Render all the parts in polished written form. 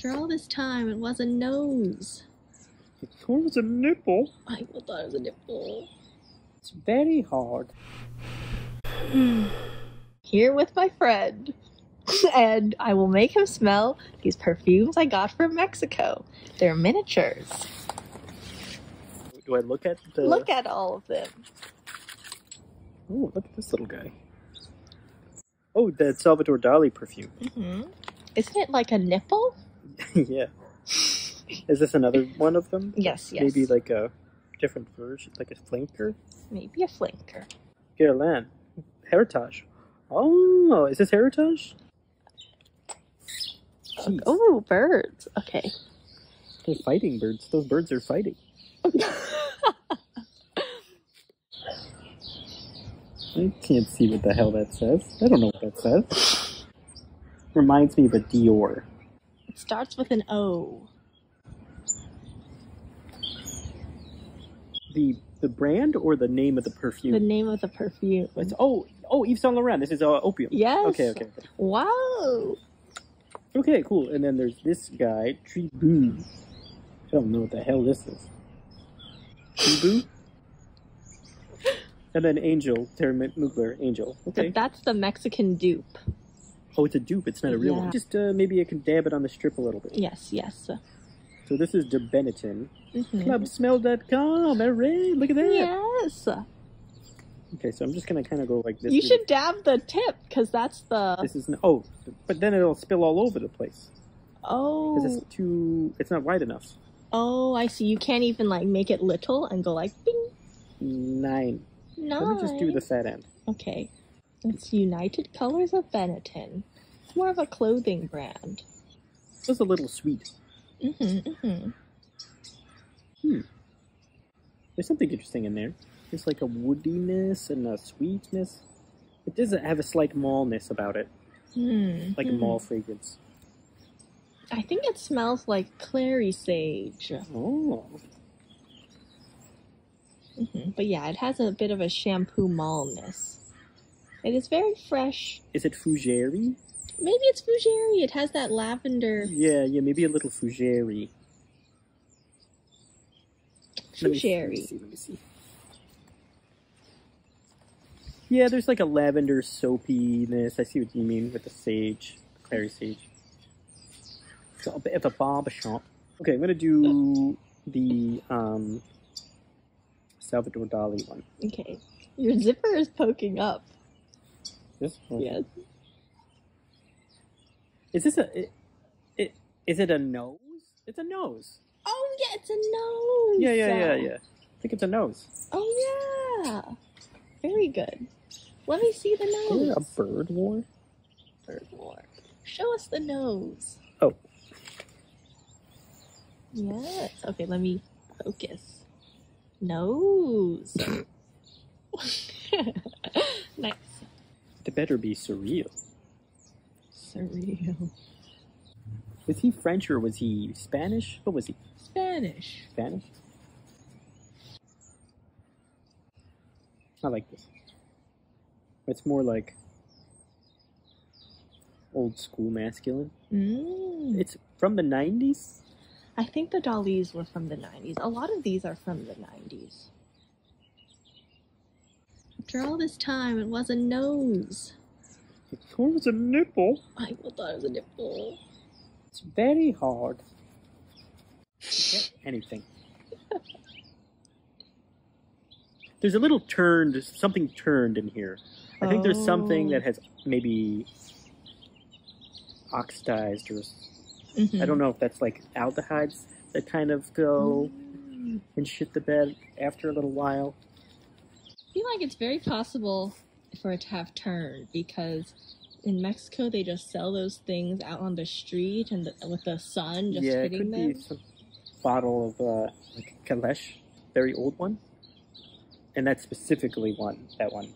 After all this time, it was a nose. It was a nipple. I thought it was a nipple. It's very hard. Here with my friend. And I will make him smell these perfumes I got from Mexico. They're miniatures. Do I look at the... Look at all of them. Oh, look at this little guy. Oh, that Salvador Dali perfume. Isn't it like a nipple? Yeah. Is this another one of them? Yes, yes. Maybe like a different version, like a flanker? Maybe a flanker. Guerlain. Heritage. Oh, is this Heritage? Jeez. Oh, birds. Okay. They're fighting birds. Those birds are fighting. I can't see what the hell that says. I don't know what that says. Reminds me of a Dior. It starts with an O. The brand or the name of the perfume? The name of the perfume. It's, oh, Yves Saint Laurent. This is Opium. Yes. Okay. Wow. Okay, cool. And then there's this guy, Tribu. I don't know what the hell this is. Tribu? And then Angel, Thierry Mugler, Angel. Okay. But that's the Mexican dupe. Oh, it's a dupe. It's not a real one. Just maybe I can dab it on the strip a little bit. Yes. So this is the Benetton. CLUBSMELL3 Hooray! Look at that. Yes. Okay, so I'm just gonna kind of go like this. You should dab the tip, because that's the... This is... Oh, but then it'll spill all over the place. Oh. Because it's not wide enough. Oh, I see. You can't even, like, make it little and go like, bing. 9. Let me just do the fat end. Okay. It's United Colors of Benetton. It's more of a clothing brand. It's a little sweet. There's something interesting in there. There's like a woodiness and a sweetness. It does have a slight mallness about it. Like a mall fragrance. I think it smells like clary sage. Oh. But yeah, it has a bit of a shampoo mallness. It is very fresh. Is it fougere? Maybe it's fougere. It has that lavender. Yeah, maybe a little fougere. Fougere. Let me see. Yeah, there's like a lavender soapiness. I see what you mean with the sage, clary sage. It's a bit of a barber shop. Okay, I'm gonna do the Salvador Dali one. Okay, your zipper is poking up. This one? Yes. Is this is it a nose? It's a nose. Oh yeah, it's a nose. Yeah. I think it's a nose. Oh yeah. Very good. Let me see the nose. Is there a bird war? Bird war. Show us the nose. Oh. Yes. Okay, let me focus. Nose. Nice. It better be surreal. Surreal. Was he French or was he Spanish? What was he? Spanish. Spanish? I like this. It's more like old school masculine. It's from the 90s? I think the Dalis were from the 90s. A lot of these are from the 90s. After all this time, it was a nose. It was a nipple. I thought it was a nipple. It's very hard to get anything. There's a little turned, something turned in here. I think there's something that has maybe oxidized or I don't know if that's like aldehydes that kind of go and shit the bed after a little while. I feel like it's very possible for it to have turned because in Mexico they just sell those things out on the street and with the sun just hitting them. Yeah, it could be some bottle of like Kalesh, very old one. And that's specifically that one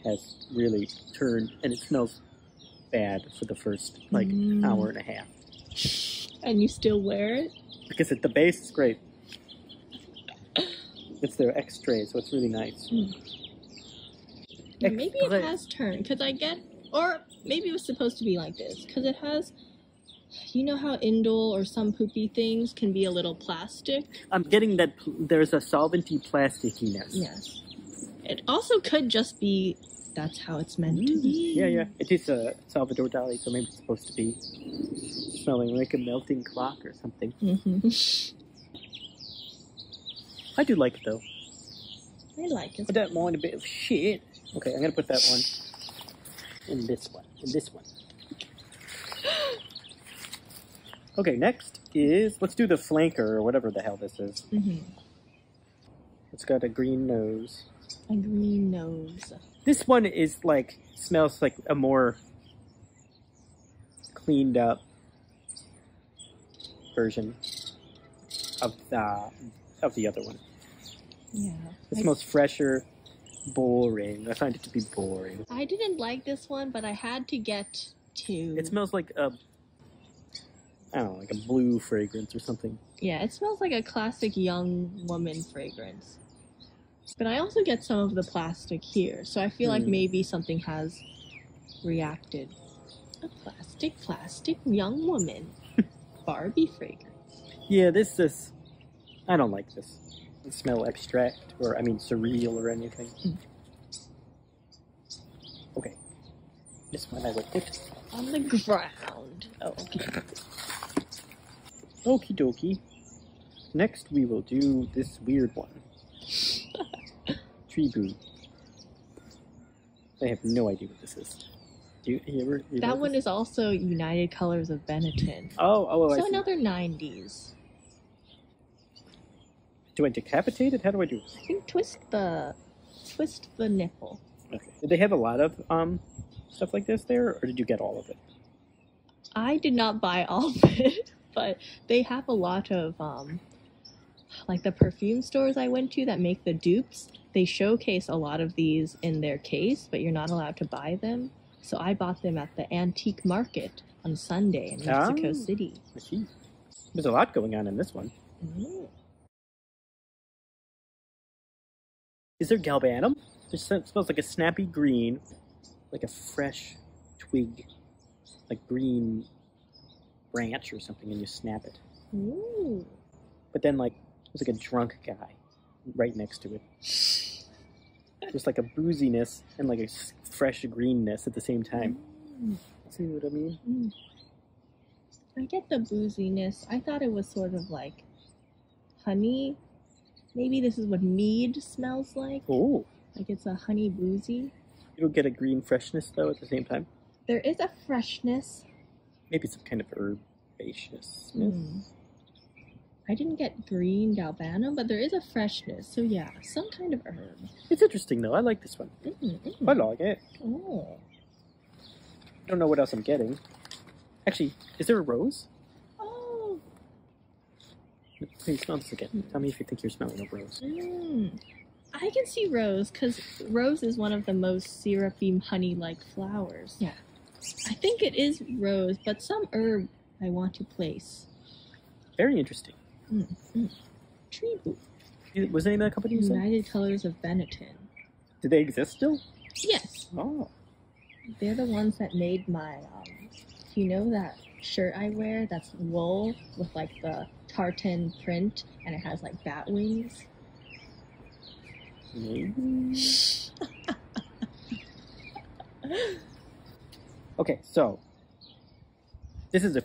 has really turned, and it smells bad for the first, like, hour and a half. And you still wear it? Because the base is great. It's their extrait, so it's really nice. Maybe it has turned, because or maybe it was supposed to be like this, because it has, you know how indole or some poopy things can be a little plastic? I'm getting that there's a solventy plasticiness. Yes. It also could just be that's how it's meant to be. Yeah, yeah. It is Salvador Dali, so maybe it's supposed to be smelling like a melting clock or something. I do like it, though. I like it. I don't mind a bit of shit. Okay, I'm going to put that one in this one. In this one. Okay, next is... Let's do the flanker, or whatever the hell this is. It's got a green nose. A green nose. This one is like... Smells like a more... cleaned up... version of the other one. Yeah. It smells fresher, boring. I find it to be boring. I didn't like this one, but I had to get to... It smells like a... I don't know, like a blue fragrance or something. Yeah, it smells like a classic young woman fragrance. But I also get some of the plastic here, so I feel like maybe something has reacted. A plastic young woman. Barbie fragrance. Yeah, this is... I don't like this. It smell abstract, or I mean surreal or anything. Okay. This one I will put on the ground. Oh, okay. Okie dokie. Next we will do this weird one. Tribu. I have no idea what this is. Do you ever... That one is also United Colors of Benetton. Oh, I see. So another 90s. Do I decapitate it? How do I do it? I think twist the nipple. Okay. Did they have a lot of stuff like this there, or did you get all of it? I did not buy all of it, but they have a lot of like the perfume stores I went to that make the dupes. They showcase a lot of these in their case, but you're not allowed to buy them. So I bought them at the antique market on Sunday in Mexico City. I see. There's a lot going on in this one. Is there galbanum? It smells like a snappy green, like a fresh twig, like green branch or something, and you snap it. Ooh. But then, like, there's like a drunk guy right next to it. Just like a booziness and like a fresh greenness at the same time. See what I mean? I get the booziness. I thought it was sort of like honey. Maybe this is what mead smells like. Oh. Like it's a honey boozy. You don't get a green freshness, though, at the same time? There is a freshness. Maybe some kind of herbaceousness. I didn't get green galbanum, but there is a freshness. So yeah, some kind of herb. It's interesting, though. I like this one. I like it. Oh. I don't know what else I'm getting. Actually, is there a rose? Oh. Please smell this again. Tell me if you think you're smelling a rose. I can see rose, because rose is one of the most syrupy, honey-like flowers. Yeah. I think it is rose, but some herb I want to place. Very interesting. Tribu. Was the name of that company you said? United Colors of Benetton. Do they exist still? Yes. Oh. They're the ones that made my, you know that shirt I wear that's wool with like the tartan print and it has like bat wings? Maybe. Okay, so this is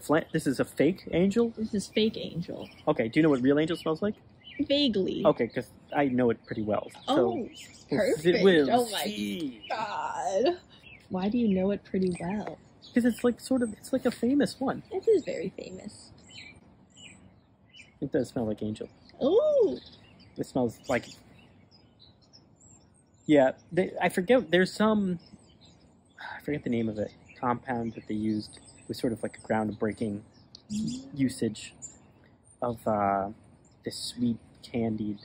a fake angel? This is fake angel. Okay, do you know what real angel smells like? Vaguely. Okay, because I know it pretty well. Oh, so perfect. We'll my see. God. Why do you know it pretty well? Because it's like it's like a famous one. It is very famous. It does smell like angel. Oh. It smells like... Yeah, I forget, there's some... I forget the name of it. Compound that they used. It was sort of like a groundbreaking usage of this sweet candied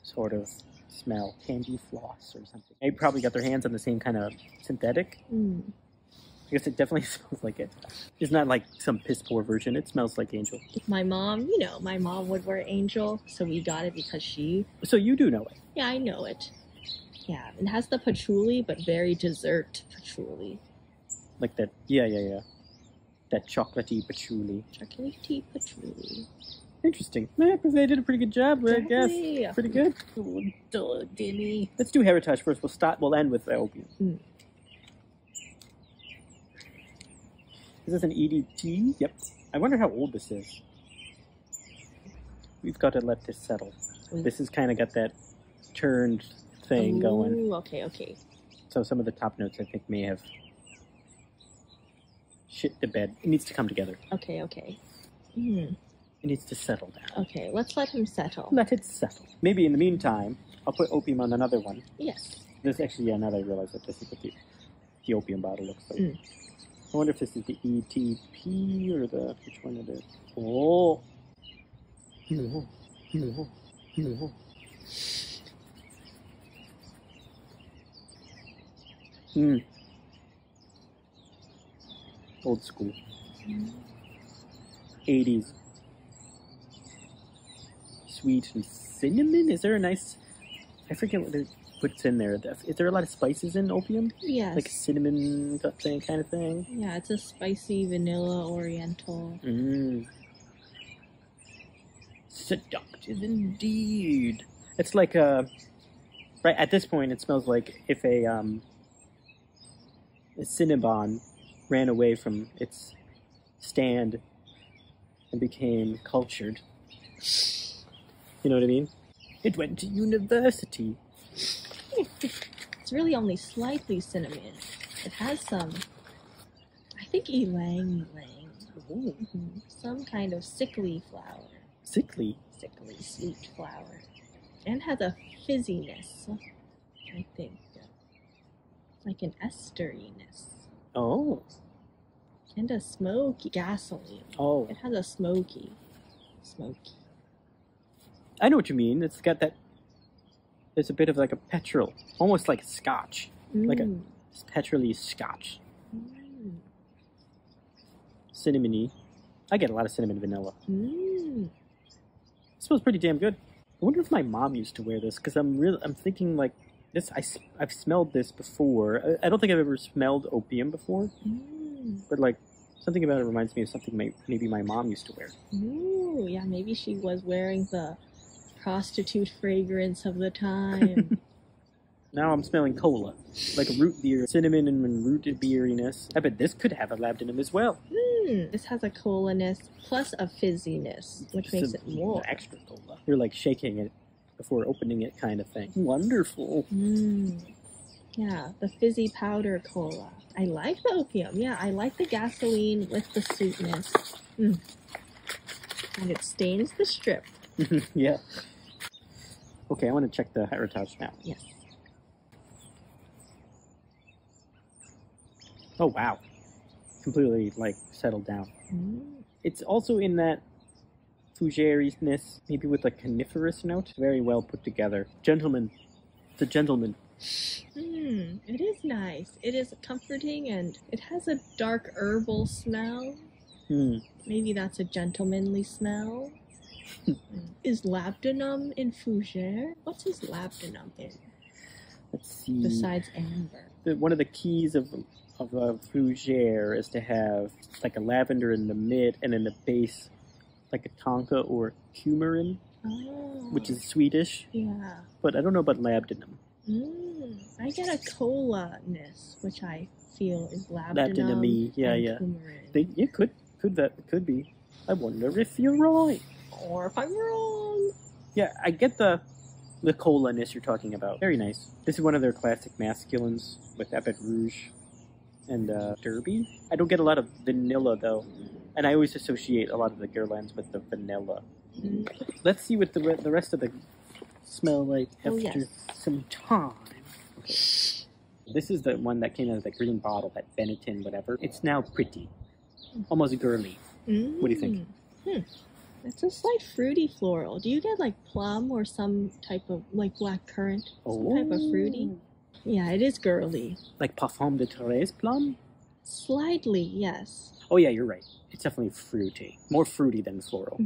sort of smell. Candy floss or something. They probably got their hands on the same kind of synthetic. I guess it definitely smells like it. It's not like some piss poor version. It smells like angel. My mom, my mom would wear angel, so we got it because she... So you do know it? Yeah, I know it. Yeah, it has the patchouli, but very dessert patchouli. Like that, yeah. that chocolatey patchouli. Chocolatey patchouli. Interesting. Yeah, they did a pretty good job, I guess. Exactly. Pretty good. Oh, duh, Dali. Let's do Heritage first. We'll end with the Opium. Mm. Is this an EDT? Yep. I wonder how old this is. We've got to let this settle. This has kind of got that turned thing going. Ooh, okay, okay. So some of the top notes I think may have shit the bed. It needs to come together. Okay, okay. Mm. It needs to settle down. Okay, let's let him settle. Let it settle. Maybe in the meantime, I'll put Opium on another one. Yes. This actually, yeah, now that I realize that this is what the Opium bottle looks like. Mm. I wonder if this is the ETP or which one it is. Oh! Old school. 80s. Sweet and cinnamon? Is there a nice... I forget what's in there. Is there a lot of spices in Opium? Yes. Like cinnamon kind of thing? Yeah, it's a spicy vanilla oriental. Mmm. Seductive indeed. It's like right at this point it smells like if a Cinnabon ran away from its stand and became cultured. You know what I mean? It went to university. It's really only slightly cinnamon. It has some, I think, ylang ylang. Mm-hmm. Some kind of sickly flower. Sickly? Sickly sweet flower. And has a fizziness, I think. Like an esteriness. Oh. And a smoky gasoline. Oh. It has a smoky. I know what you mean. It's got that. There's a bit of like a petrol, almost like scotch, like a petrol-y scotch. Cinnamony. I get a lot of cinnamon vanilla. It smells pretty damn good. I wonder if my mom used to wear this because I'm thinking like this. I've smelled this before. I don't think I've ever smelled Opium before, but like something about it reminds me of something maybe my mom used to wear. Ooh, yeah, maybe she was wearing the prostitute fragrance of the time. Now I'm smelling cola, like a root beer, cinnamon and rooted beeriness. I bet this could have a labdanum as well. This has a cola-ness plus a fizziness, which makes it more extra cola. You're like shaking it before opening it, kind of thing. Wonderful. Yeah, the fizzy powder cola. I like the Opium. Yeah, I like the gasoline with the sweetness. And it stains the strip. Yeah. Okay, I want to check the Heritage now. Yes. Oh, wow. Completely, like, settled down. It's also in that fougere-ness, maybe with a coniferous note. Very well put together. Gentleman. It's a gentleman. It is nice. It is comforting and it has a dark herbal smell. Maybe that's a gentlemanly smell. Is labdanum in fougere? What is labdanum in? Let's see. Besides amber. One of the keys of a fougere is to have like a lavender in the mid and in the base like a tonka or coumarin, which is Swedish. Yeah. But I don't know about labdanum. I get a cola-ness, which I feel is labdanum. Labdanum-y, yeah. Coumarin. Could be. I wonder if you're right. Or if I'm wrong. Yeah, I get the cola-ness you're talking about. Very nice. This is one of their classic masculines with Epet Rouge and Derby. I don't get a lot of vanilla, though. And I always associate a lot of the Guerlains with the vanilla. Let's see what the rest of the smell like after some time. Okay. This is the one that came out of the green bottle, that Benetton, whatever. It's now pretty. Almost girly. What do you think? It's a slight fruity floral. Do you get like plum or some type of like black currant? Some type of fruity? Yeah, it is girly. Like Parfum de Thérèse plum? Slightly, yes. Oh yeah, you're right. It's definitely fruity. More fruity than floral.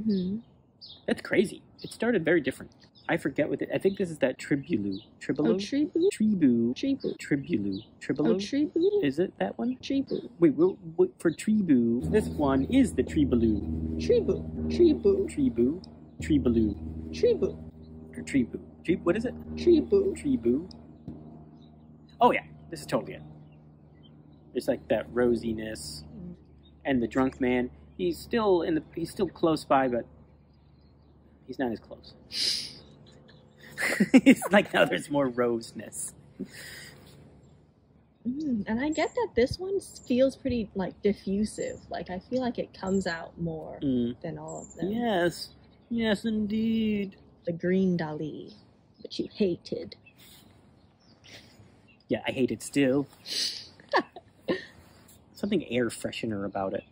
That's crazy. It started very different. I forget what it. I think this is that Tribu. Tribu. Oh, Tribu? Tribu. Tribu. Tribu. Tribu. Oh, Tribu? Is it that one? Tribu. Wait, for Tribu, this one is the Tribu. Tribu. Tribu. Tribu. Tribu. Tribu. Or Tribu. What is it? Tribu. Tribu. Oh yeah, this is totally it. There's like that rosiness, and the drunk man. He's still close by, but he's not as close. It's like now there's more roseness. And I get that this one feels pretty like diffusive. Like I feel like it comes out more than all of them. Yes, yes, indeed. The green Dali, which you hated. Yeah, I hate it still. Something air freshener about it.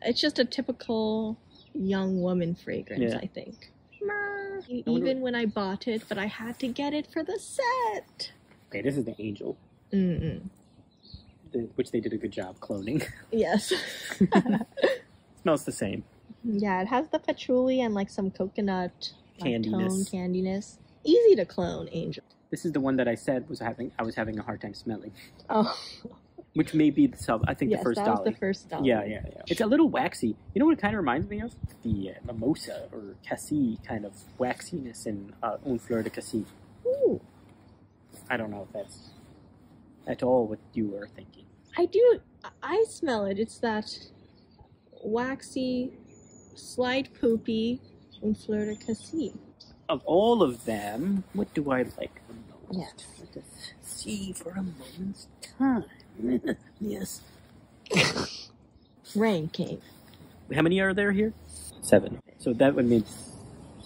It's just a typical young woman fragrance, I think. Even when I bought it, but I had to get it for the set. Okay, this is the Angel. Which they did a good job cloning. Yes. Smells the same. Yeah, it has the patchouli and like some coconut candiness. Candiness. Easy to clone, Angel. This is the one that I said I was having a hard time smelling. Oh. Which may be the first Dali. That was the first Dali. Yeah. It's a little waxy. You know what it kind of reminds me of? The mimosa or cassis kind of waxiness in Un Fleur de Cassis. Ooh. I don't know if that's at all what you were thinking. I smell it. It's that waxy, slight poopy Un Fleur de Cassis. Of all of them, what do I like the most? Yes. Let us see for a moment's time. Yes. Ranking. How many are there here? 7. So that would mean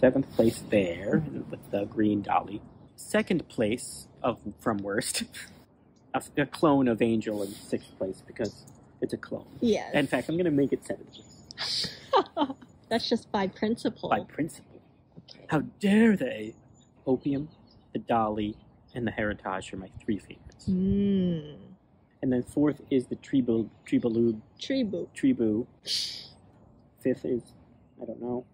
7th place there with the green Dali. 2nd place from worst, a clone of Angel in 6th place because it's a clone. Yes. In fact, I'm going to make it 7th place. That's just by principle. By principle. Okay. How dare they? Opium, the Dali, and the Heritage are my 3 favorites. And then 4th is the Tribu. 5th is, I don't know.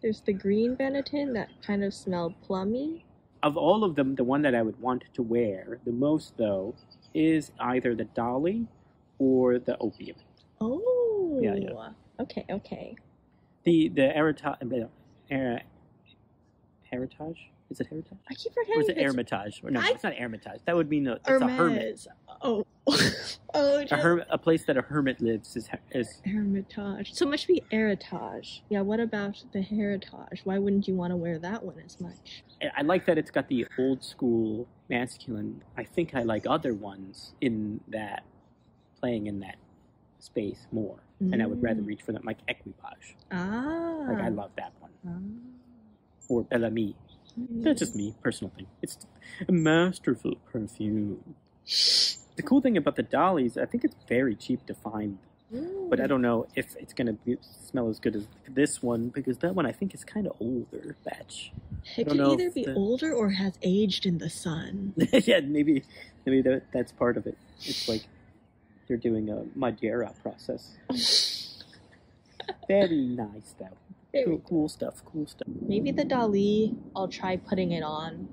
There's the green Benetton that kind of smelled plummy. Of all of them, the one that I would want to wear the most, though, is either the Dali or the Opium. Oh. Yeah. Okay. The Heritage? Is it Heritage? I keep forgetting. Or is it Hermitage? No, it's not Hermitage. That would mean it's a hermit. Oh. A place that a hermit lives is Hermitage. So it must be Heritage. Yeah, what about the Heritage? Why wouldn't you want to wear that one as much? I like that it's got the old school masculine. I think I like other ones in that, playing in that space more. And I would rather reach for them, like Equipage. Like, I love that one. Or Bellamy. That's just me, personal thing. It's a masterful perfume. The cool thing about the Dalis, I think it's very cheap to find. But I don't know if it's going to smell as good as this one, because that one I think is kind of older batch. It could either be older or has aged in the sun. Yeah, maybe that's part of it. It's like they're doing a Madeira process. Very nice, though. Cool stuff. Maybe the Dali, I'll try putting it on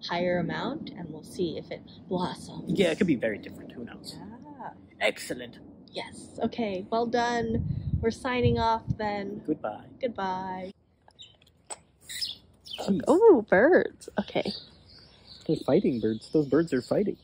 higher amount and we'll see if it blossoms. Yeah, it could be very different. Who knows? Yeah. Excellent. Yes. Okay, well done. We're signing off then. Goodbye. Oh, birds. Okay. They're fighting birds. Those birds are fighting.